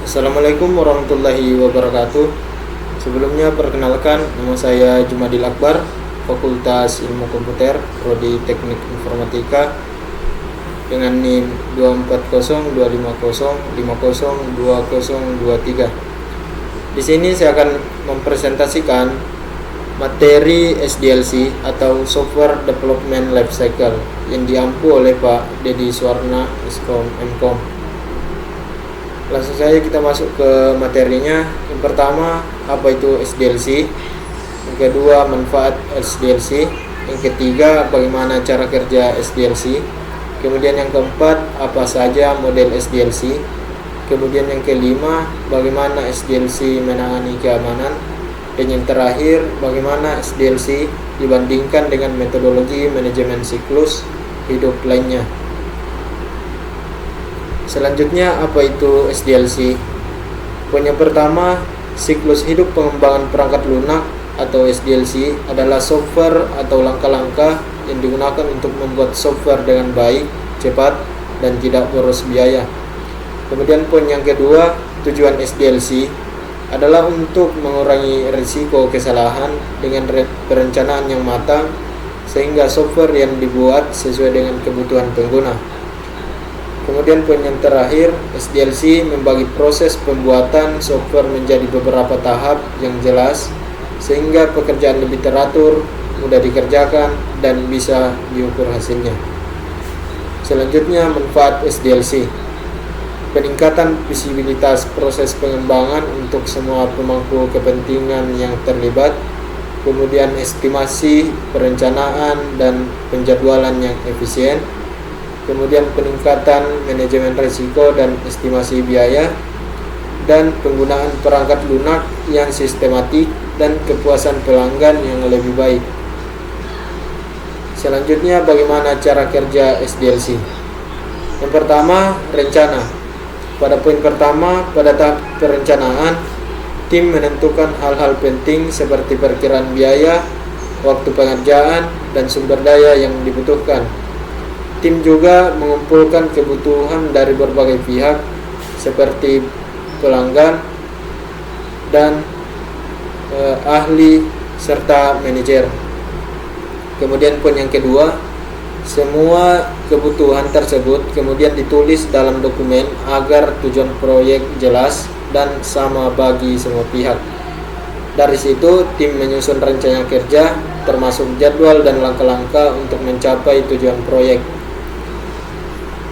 Assalamualaikum warahmatullahi wabarakatuh. Sebelumnya perkenalkan, nama saya Jumadil Akbar, Fakultas Ilmu Komputer, Prodi Teknik Informatika, dengan NIM 2402505020223. Di sini saya akan mempresentasikan materi SDLC atau Software Development Lifecycle yang diampu oleh Pak Dedi Suwarna, Eskom Mkom. Langsung saja kita masuk ke materinya. Yang pertama, apa itu SDLC? Yang kedua, manfaat SDLC. Yang ketiga, bagaimana cara kerja SDLC. Kemudian yang keempat, apa saja model SDLC. Kemudian yang kelima, bagaimana SDLC menangani keamanan. Dan yang terakhir, bagaimana SDLC dibandingkan dengan metodologi manajemen siklus hidup lainnya. Selanjutnya, apa itu SDLC? Poin yang pertama, siklus hidup pengembangan perangkat lunak atau SDLC adalah software atau langkah-langkah yang digunakan untuk membuat software dengan baik, cepat, dan tidak boros biaya. Kemudian poin yang kedua, tujuan SDLC adalah untuk mengurangi risiko kesalahan dengan perencanaan yang matang sehingga software yang dibuat sesuai dengan kebutuhan pengguna. Kemudian poin yang terakhir, SDLC membagi proses pembuatan software menjadi beberapa tahap yang jelas sehingga pekerjaan lebih teratur, mudah dikerjakan, dan bisa diukur hasilnya. Selanjutnya, manfaat SDLC. Peningkatan visibilitas proses pengembangan untuk semua pemangku kepentingan yang terlibat. Kemudian estimasi, perencanaan, dan penjadwalan yang efisien. Kemudian peningkatan manajemen risiko dan estimasi biaya, dan penggunaan perangkat lunak yang sistematik dan kepuasan pelanggan yang lebih baik. Selanjutnya, bagaimana cara kerja SDLC? Yang pertama, rencana. Pada poin pertama, pada tahap perencanaan, tim menentukan hal-hal penting seperti perkiraan biaya, waktu pengerjaan, dan sumber daya yang dibutuhkan. Tim juga mengumpulkan kebutuhan dari berbagai pihak seperti pelanggan dan ahli serta manajer. Kemudian poin yang kedua, semua kebutuhan tersebut kemudian ditulis dalam dokumen agar tujuan proyek jelas dan sama bagi semua pihak. Dari situ tim menyusun rencana kerja termasuk jadwal dan langkah-langkah untuk mencapai tujuan proyek.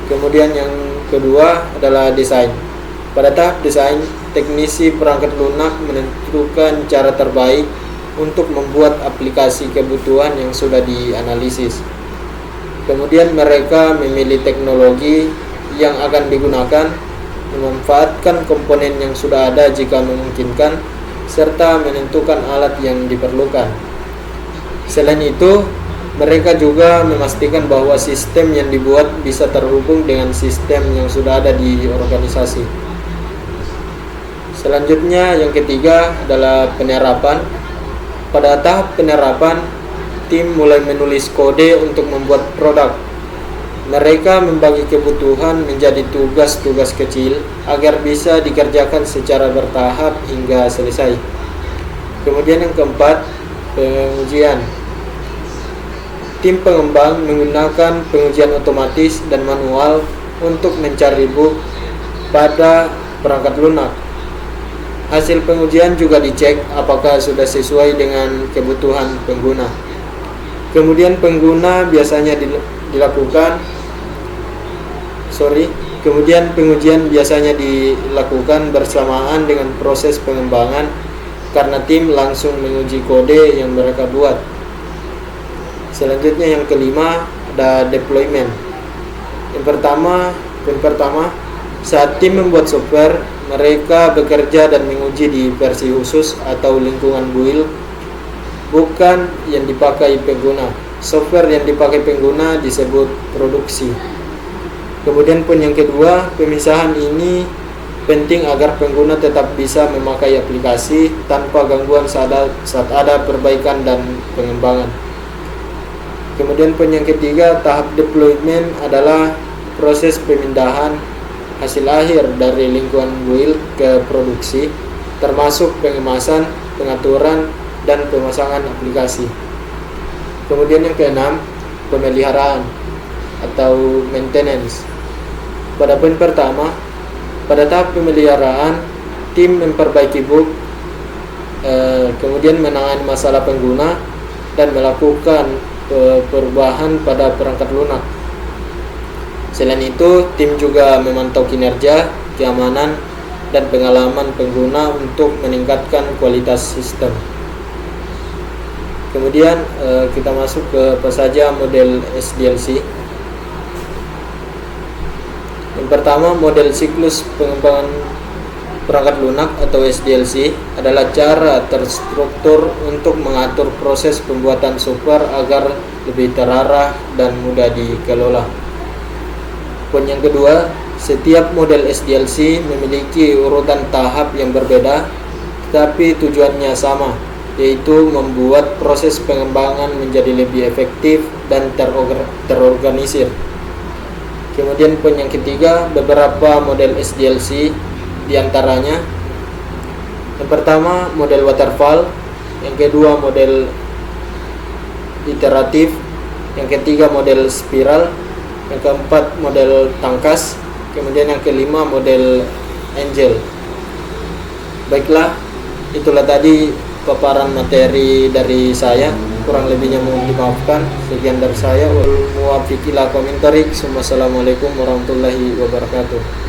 Kemudian yang kedua adalah desain. Pada tahap desain, teknisi perangkat lunak menentukan cara terbaik untuk membuat aplikasi kebutuhan yang sudah dianalisis. Kemudian mereka memilih teknologi yang akan digunakan, memanfaatkan komponen yang sudah ada jika memungkinkan, serta menentukan alat yang diperlukan. Selain itu, mereka juga memastikan bahwa sistem yang dibuat bisa terhubung dengan sistem yang sudah ada di organisasi. Selanjutnya, yang ketiga adalah penerapan. Pada tahap penerapan, tim mulai menulis kode untuk membuat produk. Mereka membagi kebutuhan menjadi tugas-tugas kecil agar bisa dikerjakan secara bertahap hingga selesai. Kemudian yang keempat, pengujian. Tim pengembang menggunakan pengujian otomatis dan manual untuk mencari bug pada perangkat lunak. Hasil pengujian juga dicek apakah sudah sesuai dengan kebutuhan pengguna. Kemudian pengujian biasanya dilakukan bersamaan dengan proses pengembangan karena tim langsung menguji kode yang mereka buat. Selanjutnya yang kelima ada deployment. Yang pertama, saat tim membuat software, mereka bekerja dan menguji di versi khusus atau lingkungan build, bukan yang dipakai pengguna. Software yang dipakai pengguna disebut produksi. Kemudian poin yang kedua, pemisahan ini penting agar pengguna tetap bisa memakai aplikasi tanpa gangguan saat ada perbaikan dan pengembangan. Kemudian poin yang ketiga, tahap deployment adalah proses pemindahan hasil akhir dari lingkungan build ke produksi, termasuk pengemasan, pengaturan, dan pemasangan aplikasi. Kemudian yang keenam, pemeliharaan atau maintenance. Pada poin pertama, pada tahap pemeliharaan, tim memperbaiki bug, kemudian menangani masalah pengguna, dan melakukan perubahan pada perangkat lunak. Selain itu, tim juga memantau kinerja, keamanan, dan pengalaman pengguna untuk meningkatkan kualitas sistem. Kemudian kita masuk ke apa saja model SDLC. Yang pertama, model siklus pengembangan perangkat lunak atau SDLC adalah cara terstruktur untuk mengatur proses pembuatan software agar lebih terarah dan mudah dikelola. Poin yang kedua, setiap model SDLC memiliki urutan tahap yang berbeda, tetapi tujuannya sama, yaitu membuat proses pengembangan menjadi lebih efektif dan terorganisir. Kemudian poin yang ketiga, beberapa model SDLC diantaranya, yang pertama model waterfall, yang kedua model iteratif, yang ketiga model spiral, yang keempat model tangkas, kemudian yang kelima model angel. Baiklah, itulah tadi paparan materi dari saya, kurang lebihnya mohon dimaafkan. Sekian dari saya. Wassalamualaikum warahmatullahi wabarakatuh.